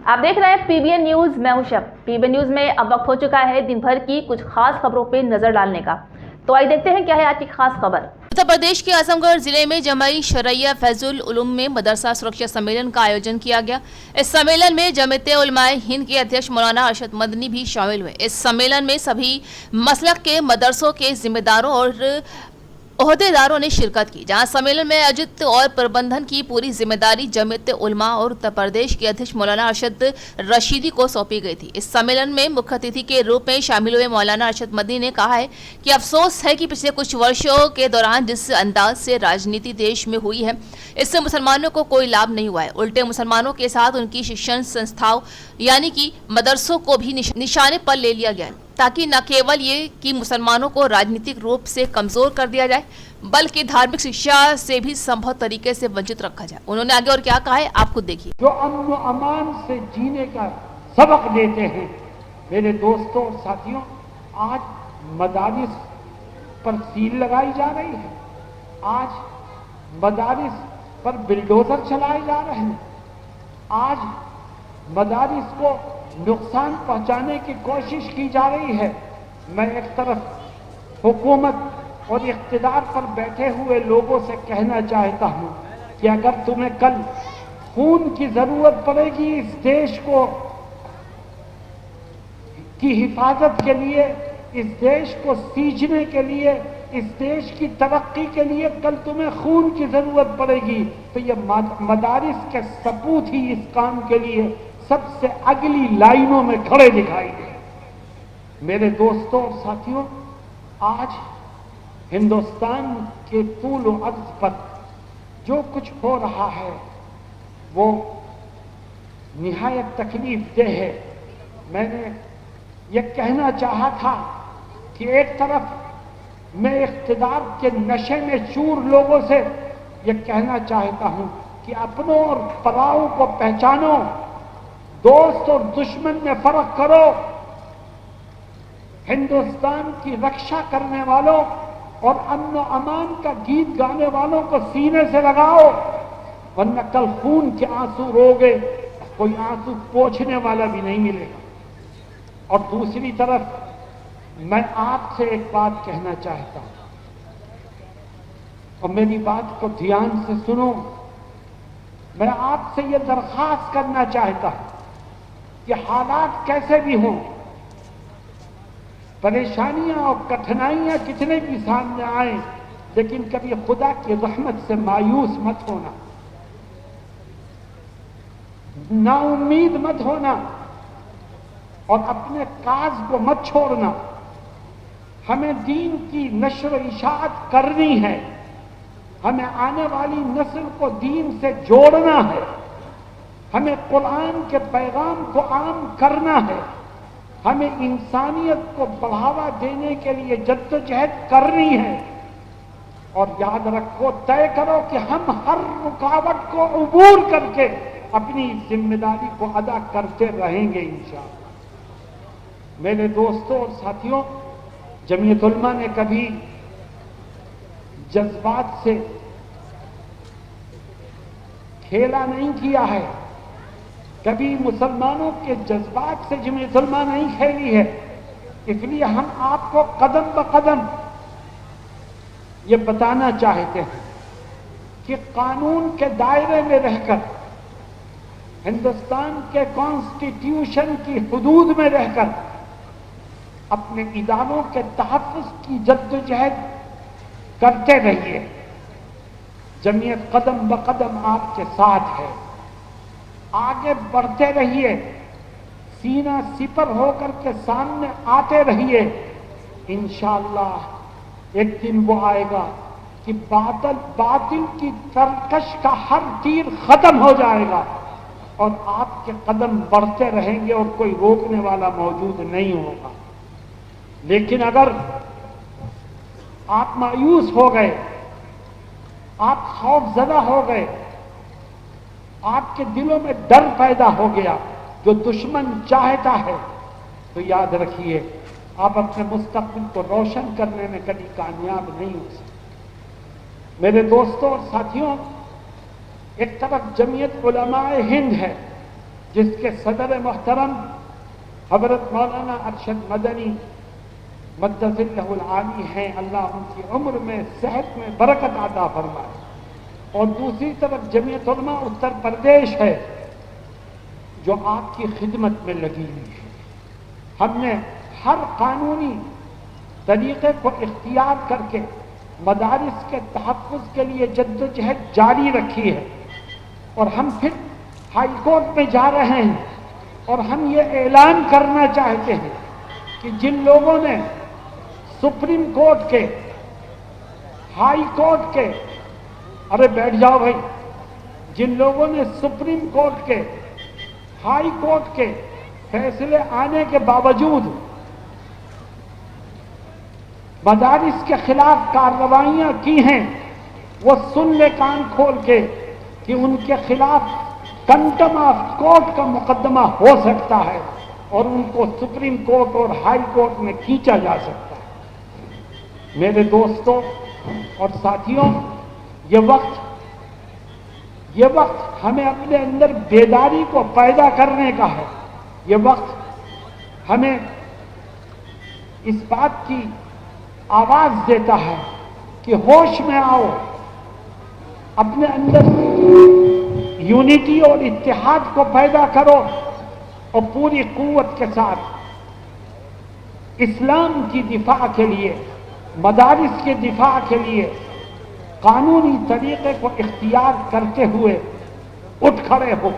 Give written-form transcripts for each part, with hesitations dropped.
आप देख रहे हैं पीबीएन न्यूज। मैं हूं शब। पीबीएन न्यूज में अब वक्त हो चुका है दिन भर की कुछ खास खबरों पे नजर डालने का। तो आइए देखते हैं क्या है आज की खास खबर। उत्तर प्रदेश के आजमगढ़ जिले में जमाई शरैया फैजुल उलूम में मदरसा सुरक्षा सम्मेलन का आयोजन किया गया। इस सम्मेलन में जमीयत उलमाए हिंद के अध्यक्ष मौलाना अरशद मदनी भी शामिल हुए। इस सम्मेलन में सभी मसलक के मदरसों के जिम्मेदारों और ओहदेदारों ने शिरकत की, जहां सम्मेलन में आयोजित और प्रबंधन की पूरी जिम्मेदारी जमीयत उलमा और उत्तर प्रदेश के अध्यक्ष मौलाना अरशद रशीदी को सौंपी गई थी। इस सम्मेलन में मुख्य अतिथि के रूप में शामिल हुए मौलाना अरशद मदनी ने कहा है कि अफसोस है कि पिछले कुछ वर्षों के दौरान जिस अंदाज से राजनीति देश में हुई है, इससे मुसलमानों को कोई लाभ नहीं हुआ है। उल्टे मुसलमानों के साथ उनकी शिक्षण संस्थाओं यानी कि मदरसों को भी निशाने पर ले लिया गया, ताकि न केवल ये कि मुसलमानों को राजनीतिक रूप से कमजोर कर दिया जाए, बल्कि धार्मिक शिक्षा से भी संभव तरीके से वंचित रखा जाए। उन्होंने आगे और क्या कहा है, आप खुद देखिए। जो अमन अमान से जीने का सबक देते हैं। मेरे दोस्तों और साथियों, आज मदारिस पर सील लगाई जा रही है, आज मदारिस पर बिल्डोजर चलाए जा रहे हैं, आज मदारिस को नुकसान पहुंचाने की कोशिश की जा रही है। मैं एक तरफ हुकूमत और इख्तिदार पर बैठे हुए लोगों से कहना चाहता हूं कि अगर तुम्हें कल खून की जरूरत पड़ेगी इस देश को की हिफाजत के लिए, इस देश को सींचने के लिए, इस देश की तरक्की के लिए कल तुम्हें खून की जरूरत पड़ेगी, तो ये मदारिस के सपूत ही इस काम के लिए सबसे अगली लाइनों में खड़े दिखाई दे। मेरे दोस्तों और साथियों, आज हिंदुस्तान के तूल व अर्ज पर जो कुछ हो रहा है वो निहायत तकलीफ देह है। मैंने ये कहना चाहा था कि एक तरफ मैं इख्तिदार के नशे में चूर लोगों से ये कहना चाहता हूं कि अपनों और पराओं को पहचानो, दोस्त और दुश्मन में फर्क करो, हिंदुस्तान की रक्षा करने वालों और अमन व अमान का गीत गाने वालों को सीने से लगाओ, वरना कल खून के आंसू रोगे, कोई आंसू पोंछने वाला भी नहीं मिलेगा। और दूसरी तरफ मैं आपसे एक बात कहना चाहता हूं, और मेरी बात को ध्यान से सुनो। मैं आपसे यह दरख्वास्त करना चाहता हूं कि हालात कैसे भी हों, परेशानियां और कठिनाइयां कितने भी सामने आए, लेकिन कभी खुदा की रहमत से मायूस मत होना, नाउम्मीद मत होना और अपने काज को मत छोड़ना। हमें दीन की नश्र इशाअत करनी है, हमें आने वाली नस्ल को दीन से जोड़ना है, हमें कुरान के पैगाम को आम करना है, हमें इंसानियत को बढ़ावा देने के लिए जद्दोजहद करनी है। और याद रखो, तय करो कि हम हर रुकावट को अबूर करके अपनी जिम्मेदारी को अदा करते रहेंगे इंशाअल्लाह। मेरे दोस्तों और साथियों, जमीयत उलमा ने कभी जज्बात से खेला नहीं किया है, कभी मुसलमानों के जज्बात से जमीयत उलमा नहीं खेली है। इसलिए हम आपको कदम ब कदम ये बताना चाहते हैं कि कानून के दायरे में रहकर, हिंदुस्तान के कॉन्स्टिट्यूशन की हुदूद में रहकर अपने इदारों के तहफ़्फ़ुज़ की जद्दोजहद करते रहिए। जमीयत कदम ब कदम आपके साथ है, आगे बढ़ते रहिए, सीना सिपर होकर के सामने आते रहिए। इंशाअल्लाह एक दिन वो आएगा कि बातिल की तरकश का हर तीर खत्म हो जाएगा और आपके कदम बढ़ते रहेंगे और कोई रोकने वाला मौजूद नहीं होगा। लेकिन अगर आप मायूस हो गए, आप खौफजदा हो गए, आपके दिलों में डर पैदा हो गया जो दुश्मन चाहता है, तो याद रखिए आप अपने मुस्तकबिल को रोशन करने में कभी कामयाब नहीं हो सकते। मेरे दोस्तों और साथियों, एक तरफ जमीयत उलमाए हिंद है جس کے صدر محترم حضرت مولانا ارشد مدنی مدث اللہ العالی ہیں، اللہ ان کی عمر میں صحت میں برکت عطا فرمائے، اور دوسری طرف جمعیت علماء اتر پردیش ہے جو آپ کی خدمت میں لگی ہوئی ہے۔ ہم نے ہر قانونی طریقے کو اختیار کر کے مدارس کے تحفظ کے لیے جدوجہد جاری رکھی ہے، اور ہم پھر ہائی کورٹ میں جا رہے ہیں، اور ہم یہ اعلان کرنا چاہتے ہیں کہ جن لوگوں نے سپریم کورٹ کے، ہائی کورٹ کے، ارے بیٹھ جاؤ بھائی، جن لوگوں نے سپریم کورٹ کے، ہائی کورٹ کے فیصلے آنے کے باوجود مدارس کے خلاف کارروائیاں کی ہیں، وہ سن لے کان کھول کے کہ ان کے خلاف کنٹم آف کورٹ کا مقدمہ ہو سکتا ہے، اور ان کو سپریم کورٹ اور ہائی کورٹ میں کھینچا جا سکتا ہے۔ میرے دوستوں اور ساتھیوں، یہ وقت ہمیں اپنے اندر بیداری کو پیدا کرنے کا ہے۔ یہ وقت ہمیں اس بات کی آواز دیتا ہے کہ ہوش میں آؤ، اپنے اندر یونٹی اور اتحاد کو پیدا کرو، اور پوری قوت کے ساتھ اسلام کی دفاع کے لیے، مدارس کے دفاع کے لیے قانونی طریقے کو اختیار کرتے ہوئے اٹھ کھڑے ہو،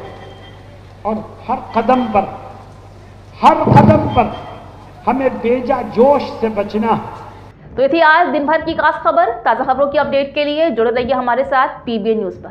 اور ہر قدم پر ہمیں بیجا جوش سے بچنا ہے۔ تو یہ تھی آج دن بھر کی خاص خبر۔ تازہ خبروں کی اپڈیٹ کے لیے جڑے رہیے ہمارے ساتھ PBN نیوز پر۔